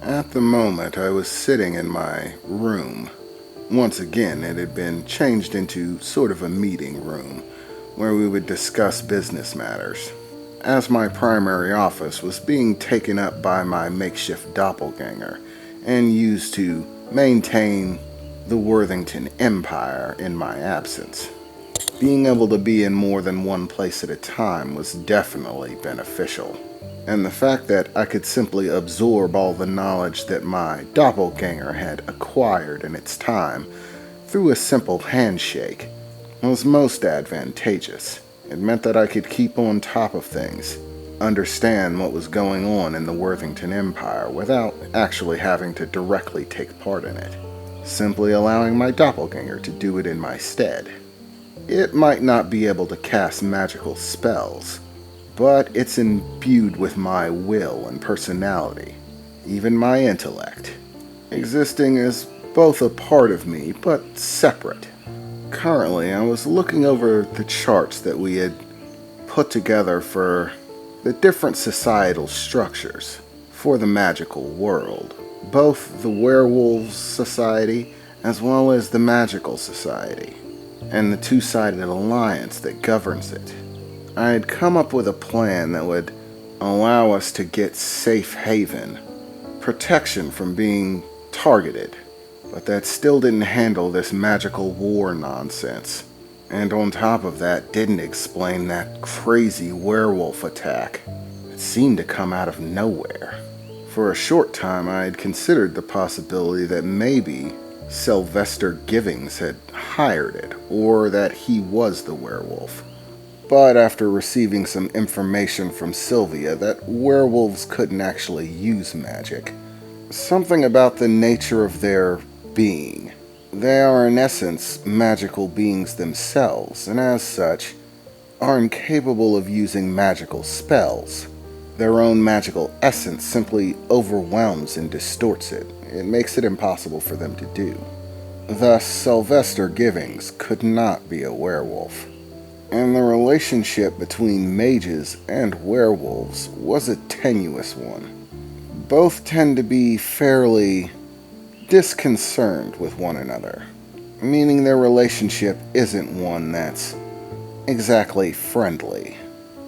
At the moment, I was sitting in my room. Once again, it had been changed into sort of a meeting room where we would discuss business matters, as my primary office was being taken up by my makeshift doppelganger and used to maintain the Worthington Empire in my absence. Being able to be in more than one place at a time was definitely beneficial. And the fact that I could simply absorb all the knowledge that my doppelganger had acquired in its time through a simple handshake was most advantageous. It meant that I could keep on top of things, understand what was going on in the Worthington Empire without actually having to directly take part in it, simply allowing my doppelganger to do it in my stead. It might not be able to cast magical spells, but it's imbued with my will and personality, even my intellect, existing as both a part of me but separate. Currently, I was looking over the charts that we had put together for the different societal structures for the magical world, both the Werewolves Society as well as the Magical Society, and the two-sided alliance that governs it. I had come up with a plan that would allow us to get safe haven, protection from being targeted, but that still didn't handle this magical war nonsense. And on top of that, didn't explain that crazy werewolf attack. It seemed to come out of nowhere. For a short time, I had considered the possibility that maybe Sylvester Givings had hired it, or that he was the werewolf. But after receiving some information from Sylvia that werewolves couldn't actually use magic, something about the nature of their being. They are in essence magical beings themselves, and as such, are incapable of using magical spells. Their own magical essence simply overwhelms and distorts it. It makes it impossible for them to do. Thus, Sylvester Givings could not be a werewolf. And the relationship between mages and werewolves was a tenuous one. Both tend to be fairly disconcerted with one another, meaning their relationship isn't one that's exactly friendly.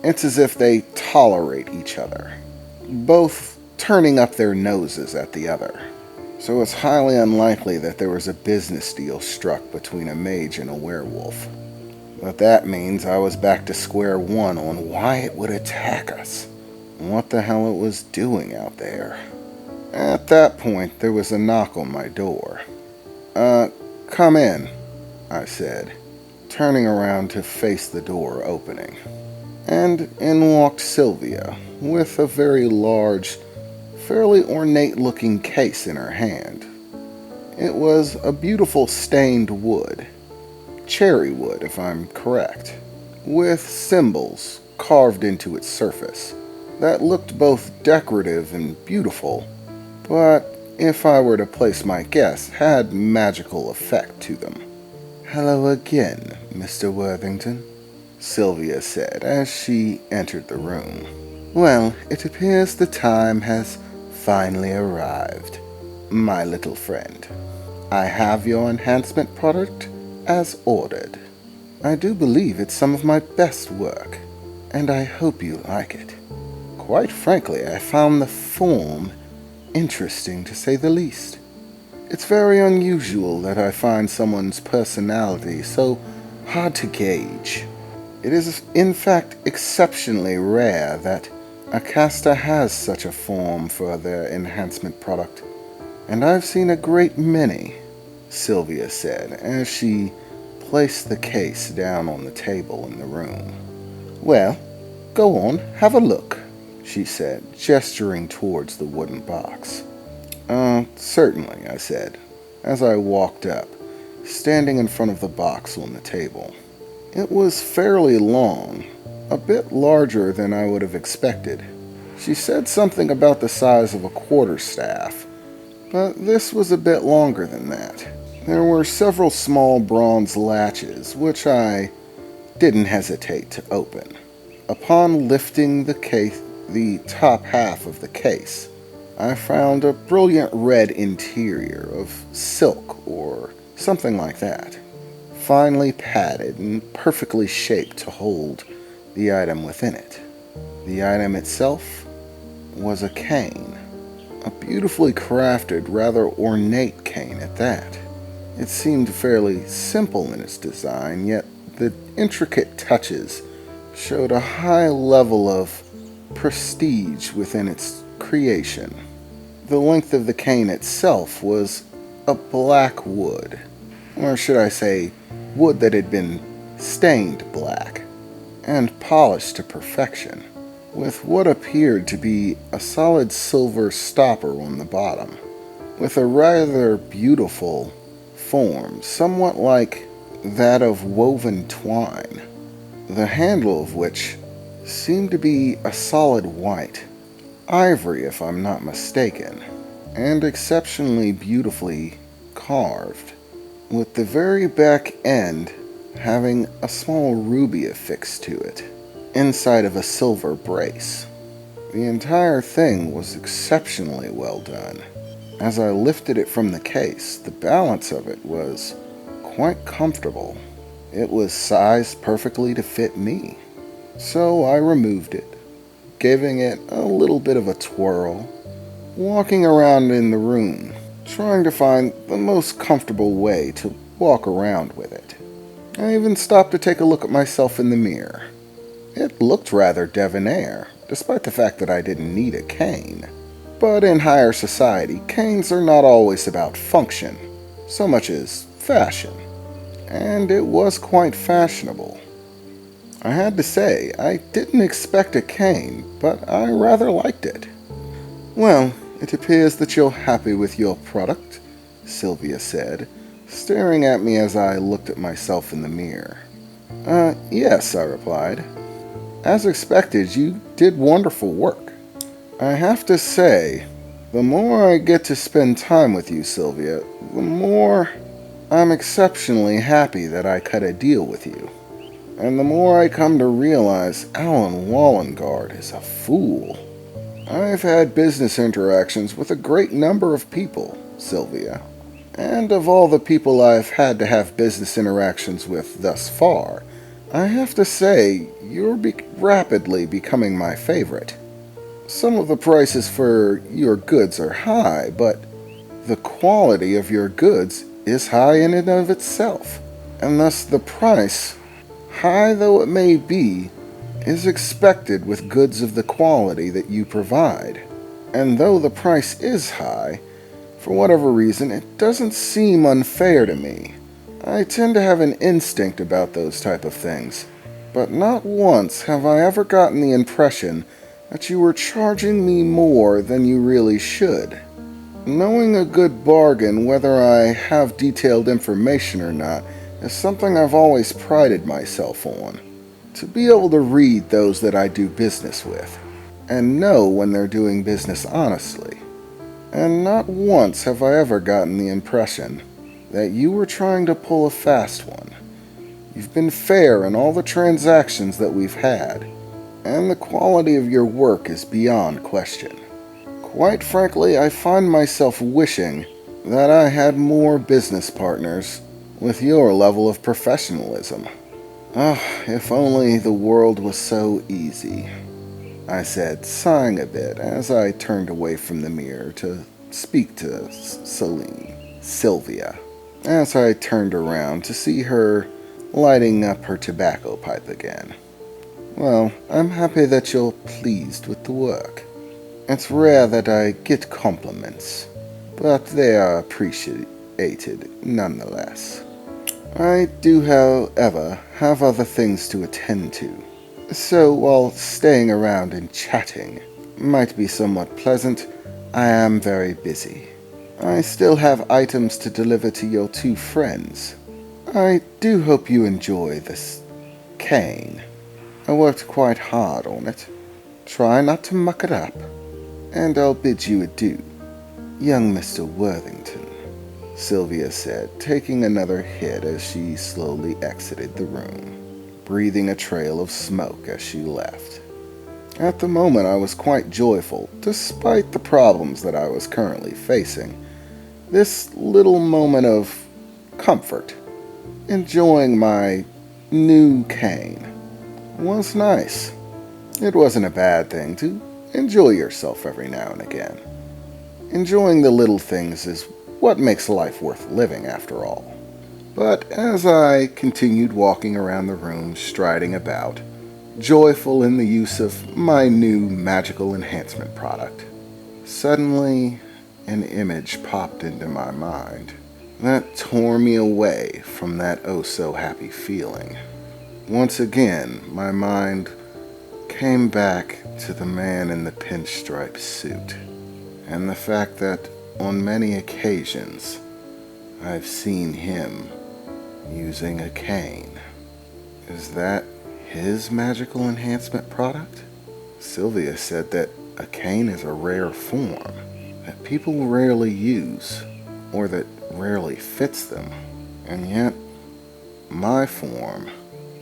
It's as if they tolerate each other, both turning up their noses at the other. So it's highly unlikely that there was a business deal struck between a mage and a werewolf. But that means I was back to square one on why it would attack us, and what the hell it was doing out there. At that point, there was a knock on my door. Come in, I said, turning around to face the door opening. And in walked Sylvia, with a very large, fairly ornate-looking case in her hand. It was a beautiful stained wood, cherry wood if I'm correct, with symbols carved into its surface that looked both decorative and beautiful, but if I were to place my guess, had magical effect to them. "Hello again, Mr. Worthington," Sylvia said as she entered the room. "Well, it appears the time has finally arrived, my little friend. I have your enhancement product as ordered. I do believe it's some of my best work, and I hope you like it. Quite frankly, I found the form interesting to say the least. It's very unusual that I find someone's personality so hard to gauge. It is in fact exceptionally rare that a caster has such a form for their enhancement product, and I've seen a great many," Sylvia said as she placed the case down on the table in the room. "Well, go on, have a look," she said, gesturing towards the wooden box. Certainly," I said, as I walked up, standing in front of the box on the table. It was fairly long, a bit larger than I would have expected. She said something about the size of a quarterstaff, but this was a bit longer than that. There were several small bronze latches, which I didn't hesitate to open. Upon lifting the top half of the case, I found a brilliant red interior of silk or something like that, finely padded and perfectly shaped to hold the item within it. The item itself was a cane, a beautifully crafted, rather ornate cane at that. It seemed fairly simple in its design, yet the intricate touches showed a high level of prestige within its creation. The length of the cane itself was a black wood, or should I say, wood that had been stained black and polished to perfection, with what appeared to be a solid silver stopper on the bottom, with a rather beautiful form, somewhat like that of woven twine, the handle of which seemed to be a solid white, ivory if I'm not mistaken, and exceptionally beautifully carved, with the very back end having a small ruby affixed to it, inside of a silver brace. The entire thing was exceptionally well done. As I lifted it from the case, the balance of it was quite comfortable. It was sized perfectly to fit me. So I removed it, giving it a little bit of a twirl, walking around in the room, trying to find the most comfortable way to walk around with it. I even stopped to take a look at myself in the mirror. It looked rather debonair, despite the fact that I didn't need a cane. But in higher society, canes are not always about function, so much as fashion. And it was quite fashionable. I had to say, I didn't expect a cane, but I rather liked it. "Well, it appears that you're happy with your product," Sylvia said, staring at me as I looked at myself in the mirror. Yes," I replied. "As expected, you did wonderful work." I have to say, the more I get to spend time with you, Sylvia, the more I'm exceptionally happy that I cut a deal with you. And the more I come to realize Alan Wallengard is a fool. I've had business interactions with a great number of people, Sylvia. And of all the people I've had to have business interactions with thus far, I have to say you're rapidly becoming my favorite. Some of the prices for your goods are high, but the quality of your goods is high in and of itself. And thus the price, high though it may be, is expected with goods of the quality that you provide. And though the price is high, for whatever reason, it doesn't seem unfair to me. I tend to have an instinct about those type of things, but not once have I ever gotten the impression that you were charging me more than you really should. Knowing a good bargain, whether I have detailed information or not, is something I've always prided myself on. To be able to read those that I do business with, and know when they're doing business honestly. And not once have I ever gotten the impression that you were trying to pull a fast one. You've been fair in all the transactions that we've had, and the quality of your work is beyond question. Quite frankly, I find myself wishing that I had more business partners with your level of professionalism. Ah, if only the world was so easy, I said, sighing a bit as I turned away from the mirror to speak to Sylvia, as I turned around to see her lighting up her tobacco pipe again. "Well, I'm happy that you're pleased with the work. It's rare that I get compliments, but they are appreciated nonetheless. I do, however, have other things to attend to, so while staying around and chatting might be somewhat pleasant, I am very busy. I still have items to deliver to your two friends. I do hope you enjoy this cane. I worked quite hard on it. Try not to muck it up, and I'll bid you adieu, young Mr. Worthington," Sylvia said, taking another hit as she slowly exited the room, breathing a trail of smoke as she left. At the moment, I was quite joyful, despite the problems that I was currently facing. This little moment of comfort, enjoying my new cane, was nice. It wasn't a bad thing to enjoy yourself every now and again. Enjoying the little things is what makes life worth living, after all. But as I continued walking around the room, striding about, joyful in the use of my new magical enhancement product, suddenly an image popped into my mind that tore me away from that oh-so-happy feeling. Once again, my mind came back to the man in the pinstripe suit, and the fact that on many occasions I've seen him using a cane. Is that his magical enhancement product? Sylvia said that a cane is a rare form that people rarely use, or that rarely fits them. And yet, my form,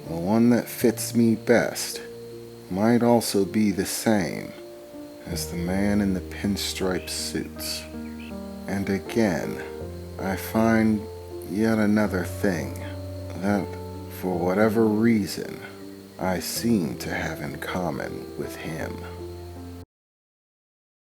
the one that fits me best, might also be the same as the man in the pinstripe suits. And again, I find yet another thing that, for whatever reason, I seem to have in common with him.